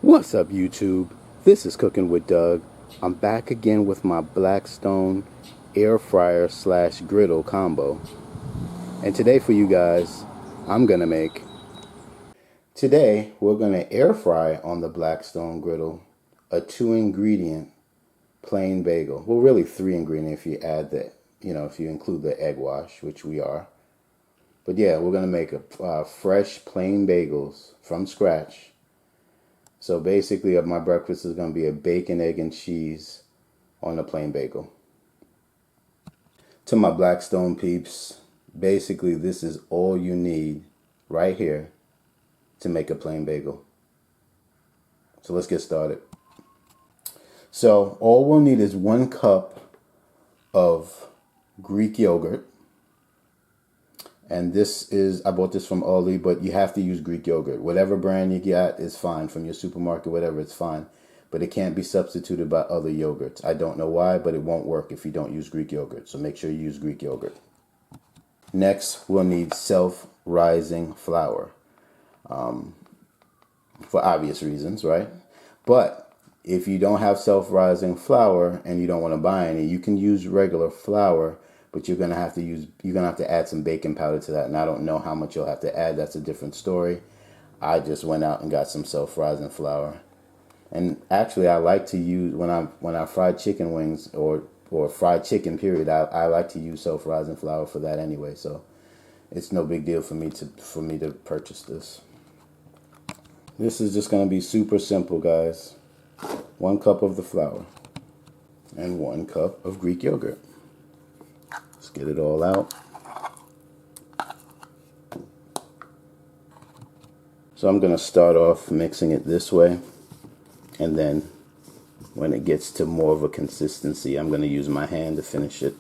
What's up, YouTube? This is Cooking with Doug. I'm back again with my Blackstone air fryer slash griddle combo. And today for you guys, today we're gonna air fry on the Blackstone griddle a 2-ingredient plain bagel. Well, really 3-ingredient if you add if you include the egg wash, which we are. But yeah, we're gonna make a fresh plain bagels from scratch. So basically, my breakfast is going to be a bacon, egg, and cheese on a plain bagel. To my Blackstone peeps, basically this is all you need right here to make a plain bagel. So let's get started. So all we'll need is 1 cup of Greek yogurt. And I bought this from Aldi, but you have to use Greek yogurt. Whatever brand you get is fine, from your supermarket, whatever, it's fine. But it can't be substituted by other yogurts. I don't know why, but it won't work if you don't use Greek yogurt. So make sure you use Greek yogurt. Next, we'll need self-rising flour. For obvious reasons, right? But if you don't have self-rising flour and you don't want to buy any, you can use regular flour. But you're gonna have to add some baking powder to that, and I don't know how much you'll have to add. That's a different story. I just went out and got some self-rising flour, and actually I like to use when I fry chicken wings or fried chicken. Period. I like to use self-rising flour for that anyway, so it's no big deal for me to purchase this. This is just gonna be super simple, guys. 1 cup of the flour and 1 cup of Greek yogurt. Let's get it all out. So I'm going to start off mixing it this way, and then when it gets to more of a consistency, I'm going to use my hand to finish it.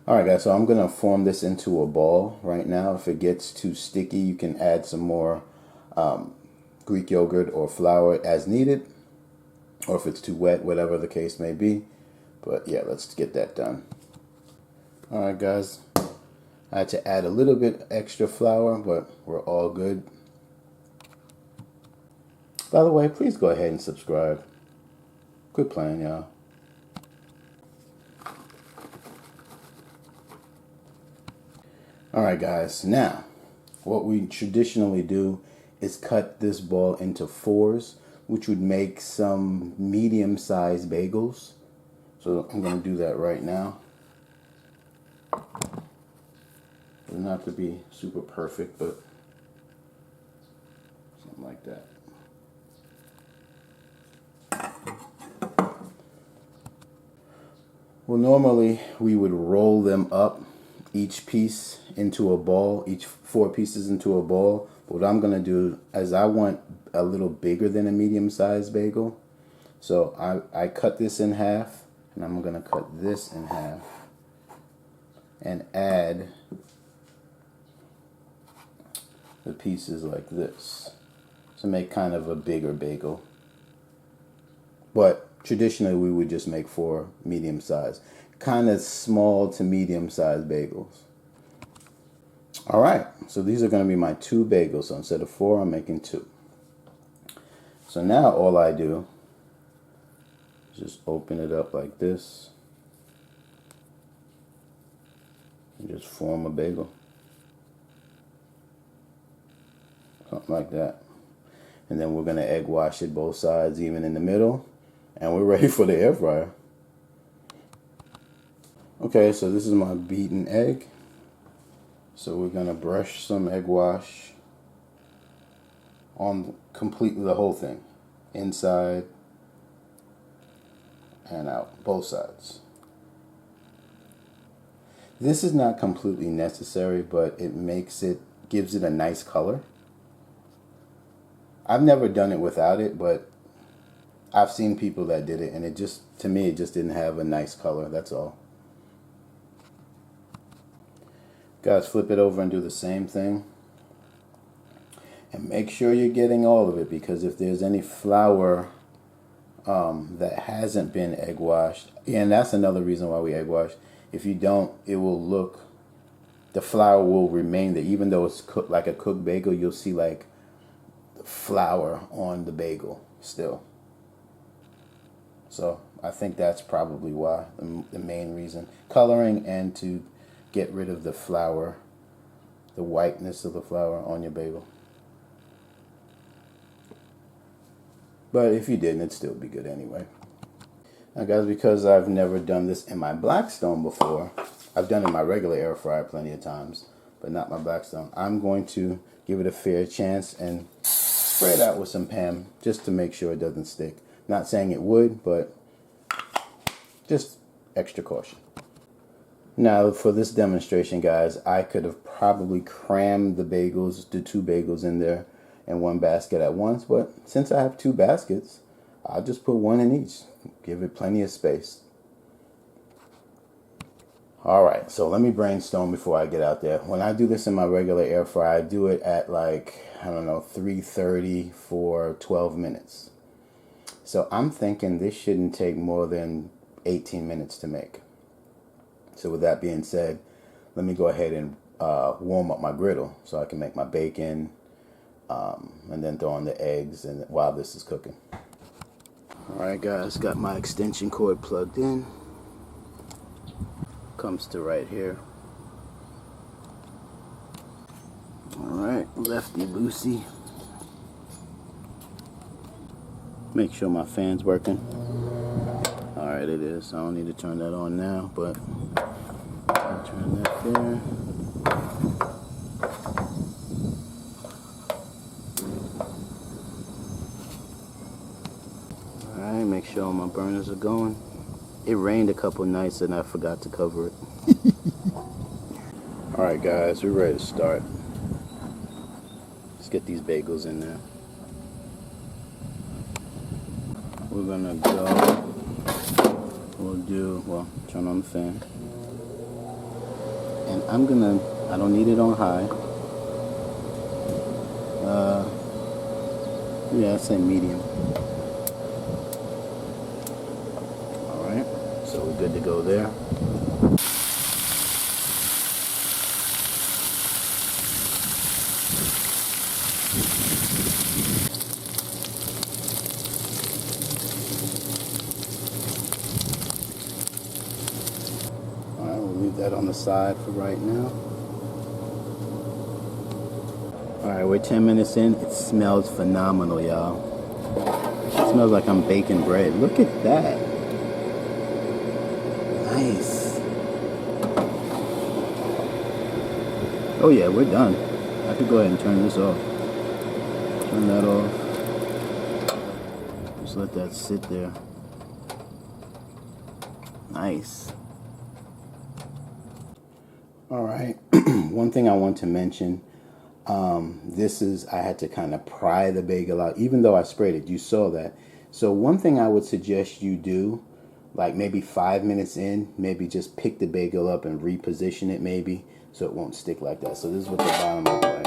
Alright guys, so I'm going to form this into a ball right now. If it gets too sticky, you can add some more Greek yogurt or flour as needed, or if it's too wet, whatever the case may be. But yeah, let's get that done. Alright guys, I had to add a little bit extra flour, but we're all good. By the way, please go ahead and subscribe. Quit playing, y'all. Alright guys, now what we traditionally do is cut this ball into 4s, which would make some medium-sized bagels. So I'm going to do that right now. It doesn't have to be super perfect, but something like that. Well, normally we would roll them up, each piece into a ball, each 4 pieces into a ball. But what I'm going to do is I want a little bigger than a medium-sized bagel. So I cut this in half. And I'm going to cut this in half and add the pieces like this to make kind of a bigger bagel. But traditionally we would just make 4 medium size, kind of small to medium sized bagels. Alright, so these are going to be my 2 bagels. So instead of 4, I'm making 2. So now all I do, just open it up like this and just form a bagel. Something like that. And then we're going to egg wash it both sides, even in the middle. And we're ready for the air fryer. Okay, so this is my beaten egg. So we're going to brush some egg wash on completely the whole thing. Inside and out, both sides. This is not completely necessary, but gives it a nice color. I've never done it without it, but I've seen people that did it, and to me, it just didn't have a nice color, that's all. Guys, flip it over and do the same thing. And make sure you're getting all of it, because if there's any flour that hasn't been egg washed, and that's another reason why we egg wash. If you don't, the flour will remain there. Even though it's cooked like a cooked bagel, you'll see like flour on the bagel still. So I think that's probably why, the main reason. Coloring and to get rid of the flour, the whiteness of the flour on your bagel. But if you didn't, it'd still be good anyway. Now guys, because I've never done this in my Blackstone before, I've done it in my regular air fryer plenty of times, but not my Blackstone. I'm going to give it a fair chance and spray it out with some Pam just to make sure it doesn't stick. Not saying it would, but just extra caution. Now for this demonstration, guys, I could have probably crammed the bagels, the 2 bagels in there in one basket at once, but since I have 2 baskets, I'll just put 1 in each. Give it plenty of space. Alright, so let me brainstorm before I get out there. When I do this in my regular air fryer, I do it at like, I don't know, 330 for 12 minutes. So I'm thinking this shouldn't take more than 18 minutes to make. So with that being said, let me go ahead and warm up my griddle so I can make my bacon and then throw on the eggs and while this is cooking. Alright guys, got my extension cord plugged in. Comes to right here. Alright, lefty loosey. Make sure my fan's working. Alright, it is. I don't need to turn that on now, but I'll turn that there. Alright, make sure all my burners are going. It rained a couple nights and I forgot to cover it. Alright guys, we're ready to start. Let's get these bagels in there. We're gonna go, well, turn on the fan. And I don't need it on high. Yeah, I'd say medium. Alright, so we're good to go there. That on the side for right now. Alright, we're 10 minutes in. It smells phenomenal, y'all. It smells like I'm baking bread. Look at that. Nice. Oh yeah, we're done. I could go ahead and turn this off. Turn that off. Just let that sit there. Nice. Alright, one thing I want to mention, I had to kind of pry the bagel out, even though I sprayed it, you saw that. So one thing I would suggest you do, like maybe 5 minutes in, maybe just pick the bagel up and reposition it maybe, so it won't stick like that. So this is what the bottom looks like.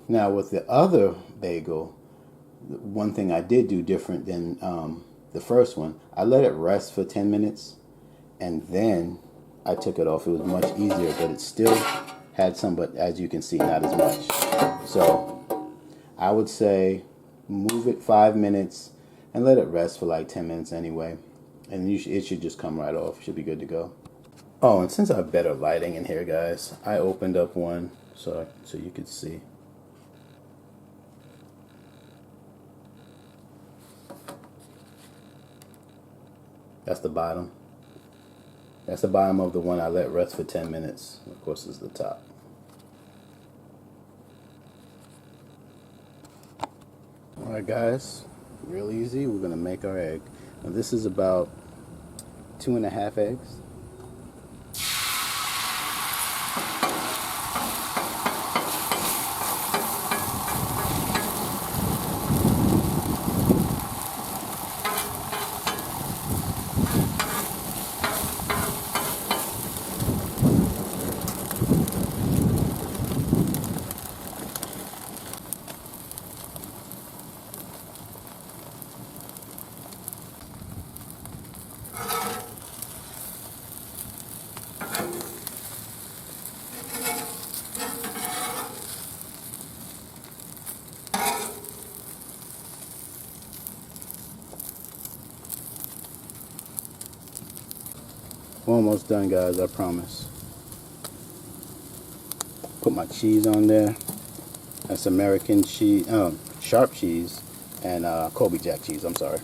Now with the other bagel, one thing I did do different than the first one, I let it rest for 10 minutes and then I took it off. It was much easier, but it still had some, but as you can see, not as much. So I would say move it 5 minutes and let it rest for like 10 minutes anyway. And it should just come right off. Should be good to go. Oh, and since I have better lighting in here, guys, I opened up one so you could see. That's the bottom. That's the bottom of the one I let rest for 10 minutes. Of course, is the top. Alright guys, real easy. We're going to make our egg. Now this is about 2.5 eggs. We're almost done, guys, I promise. Put my cheese on there. That's American cheese, sharp cheese, and Colby Jack cheese, I'm sorry.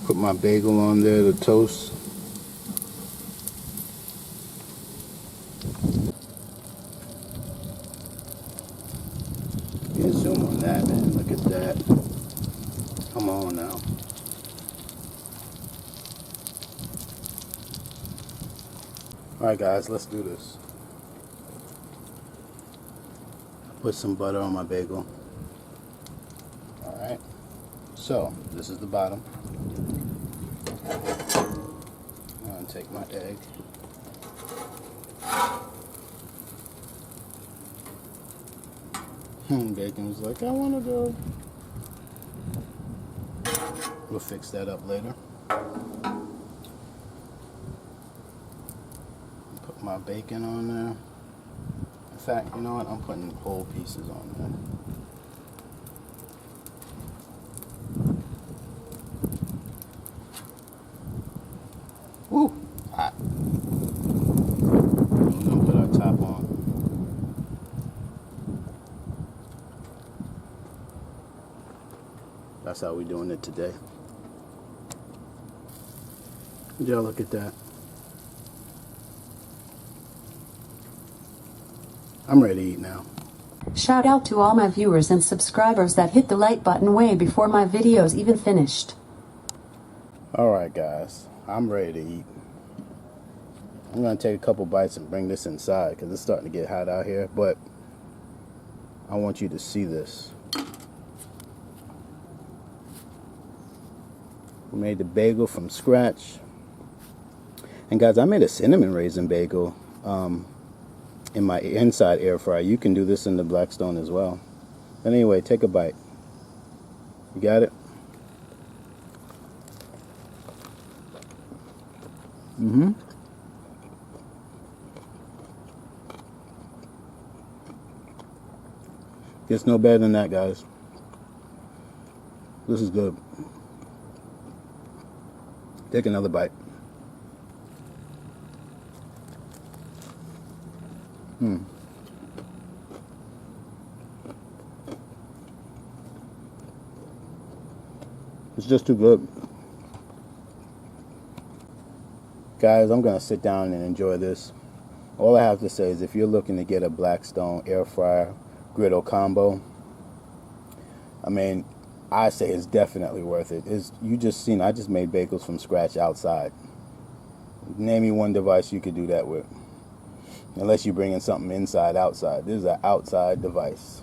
Put my bagel on there to toast. You can zoom on that, man. Look at that. Come on now. Alright, guys, let's do this. Put some butter on my bagel. Alright. So, this is the bottom. I'm going to take my egg. Bacon was like, I want to go. We'll fix that up later. Put my bacon on there. In fact, you know what? I'm putting whole pieces on there. Woo! Hot. We're gonna put our top on. That's how we're doing it today. Y'all look at that. I'm ready to eat now. Shout out to all my viewers and subscribers that hit the like button way before my videos even finished. Alright, guys, I'm ready to eat. I'm going to take a couple bites and bring this inside because it's starting to get hot out here, but I want you to see this. We made the bagel from scratch. And guys, I made a cinnamon raisin bagel in my inside air fryer. You can do this in the Blackstone as well. But anyway, take a bite. You got it? Gets no better than that, guys. This is good. Take another bite. It's just too good. Guys, I'm going to sit down and enjoy this. All I have to say is if you're looking to get a Blackstone air fryer griddle combo, I mean, I say it's definitely worth it. You just seen, I just made bagels from scratch outside. Name me one device you could do that with. Unless you're bringing something inside, outside. This is an outside device.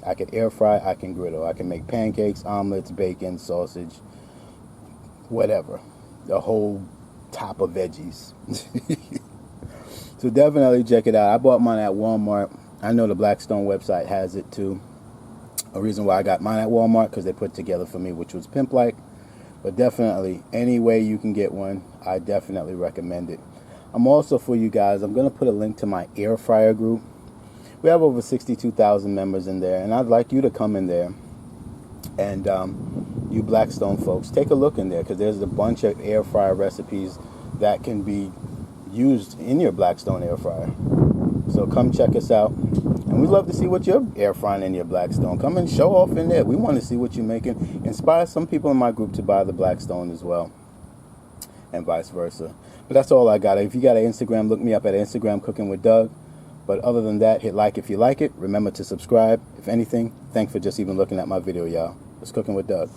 I can air fry, I can griddle. I can make pancakes, omelets, bacon, sausage, whatever. The whole top of veggies. So definitely check it out. I bought mine at Walmart. I know the Blackstone website has it too. A reason why I got mine at Walmart, because they put it together for me, which was pimp-like. But definitely, any way you can get one, I definitely recommend it. I'm also, for you guys, I'm going to put a link to my AirFryer Group. We have over 62,000 members in there, and I'd like you to come in there. And you Blackstone folks, take a look in there, because there's a bunch of air fryer recipes that can be used in your Blackstone air fryer. So come check us out. And we'd love to see what you're air frying in your Blackstone. Come and show off in there. We want to see what you're making. Inspire some people in my group to buy the Blackstone as well. And vice versa. But that's all I got. If you got an Instagram, look me up at Instagram Cooking with Doug. But other than that, hit like if you like it. Remember to subscribe. If anything, thanks for just even looking at my video, y'all. It's Cooking with Doug.